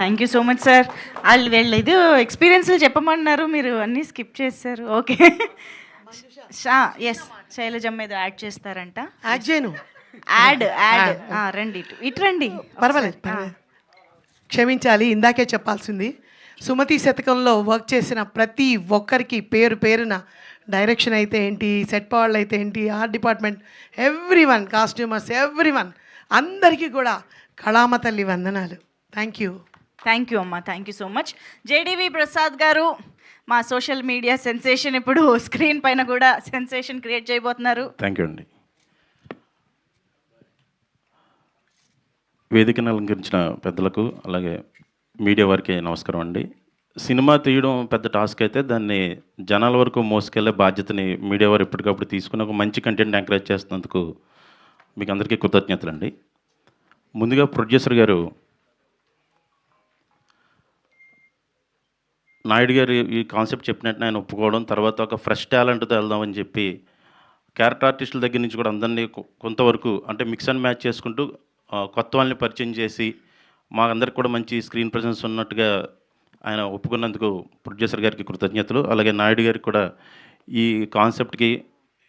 Thank you so much sir. వీళ్ళు ఇది ఎక్స్పీరియన్స్లు చెప్పమన్నారు, మీరు అన్నీ స్కిప్ చేశారు. ఓకే. ఎస్, శైలజమ్మ ఏదో యాడ్ చేస్తారంట. యాక్ట్ చేయను. యాడ్ రండి, ఇటు రండి. పర్వాలేదు పర్వాలేదు, క్షమించాలి, ఇందాకే చెప్పాల్సింది. సుమతి శతకంలో వర్క్ చేసిన ప్రతి ఒక్కరికి పేరు పేరున, డైరెక్షన్ అయితే ఏంటి, సెట్ వాళ్ళు అయితే ఏంటి, art department, everyone, costumers, everyone, అందరికీ కూడా కళామ తల్లి వందనాలు. Thank you. థ్యాంక్ యూ అమ్మా, thank you so much. JDV Prasad గారు, మా సోషల్ మీడియా సెన్సేషన్, ఇప్పుడు స్క్రీన్ పైన కూడా సెన్సేషన్ క్రియేట్ చేయబోతున్నారు. థ్యాంక్ యూ అండి. వేదికను అలంకరించిన పెద్దలకు అలాగే మీడియా వారికి నమస్కారం అండి. సినిమా తీయడం పెద్ద టాస్క్ అయితే దాన్ని జనాల వరకు మోసుకెళ్లే బాధ్యతని మీడియా వారు ఎప్పటికప్పుడు తీసుకుని ఒక మంచి కంటెంట్ ఎంకరేజ్ చేస్తున్నందుకు మీకు అందరికీ కృతజ్ఞతలు అండి. ముందుగా ప్రొడ్యూసర్ గారు నాయుడు గారు ఈ కాన్సెప్ట్ చెప్పినట్టు ఆయన ఒప్పుకోవడం, తర్వాత ఒక ఫ్రెష్ టాలెంట్తో వెళ్దామని చెప్పి క్యారెక్టర్ ఆర్టిస్టుల దగ్గర నుంచి కూడా అందరినీ కొంతవరకు అంటే మిక్స్ అండ్ మ్యాచ్ చేసుకుంటూ కొత్త వాళ్ళని పరిచయం చేసి మా అందరికి కూడా మంచి స్క్రీన్ ప్రెజెన్స్ ఉన్నట్టుగా ఆయన ఒప్పుకున్నందుకు ప్రొడ్యూసర్ గారికి కృతజ్ఞతలు. అలాగే నాయుడు గారికి కూడా ఈ కాన్సెప్ట్కి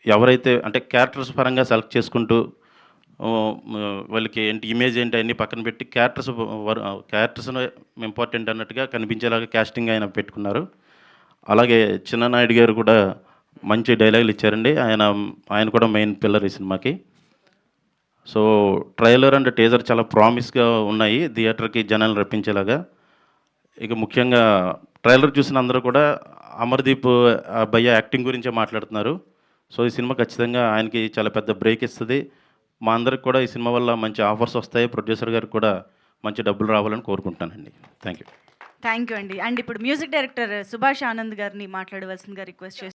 ఎవరైతే అంటే క్యారెక్టర్స్ పరంగా సెలెక్ట్ చేసుకుంటూ వాళ్ళకి ఏంటి ఇమేజ్ ఏంటి అన్నీ పక్కన పెట్టి క్యారెక్టర్స్ ఇంపార్టెంట్ అన్నట్టుగా కనిపించేలాగా క్యాస్టింగ్ ఆయన పెట్టుకున్నారు. అలాగే చిన్న నాయుడు గారు కూడా మంచి డైలాగులు ఇచ్చారండి. ఆయన కూడా మెయిన్ పిల్లర్ ఈ సినిమాకి. సో ట్రైలర్ అండ్ టీజర్ చాలా ప్రామిస్గా ఉన్నాయి థియేటర్కి జనాలు రప్పించేలాగా. ఇక ముఖ్యంగా ట్రైలర్ చూసిన అందరూ కూడా అమర్దీప్ భయ్య యాక్టింగ్ గురించే మాట్లాడుతున్నారు. సో ఈ సినిమా ఖచ్చితంగా ఆయనకి చాలా పెద్ద బ్రేక్ ఇస్తుంది. మా అందరికి కూడా ఈ సినిమా వల్ల మంచి ఆఫర్స్ వస్తాయి. ప్రొడ్యూసర్ గారికి కూడా మంచి డబ్బులు రావాలని కోరుకుంటానండి. Thank you. థ్యాంక్ యూ అండి. అండ్ ఇప్పుడు మ్యూజిక్ డైరెక్టర్ సుభాష్ ఆనంద్ గారిని మాట్లాడవలసిందిగా రిక్వెస్ట్ చేస్తున్నాను.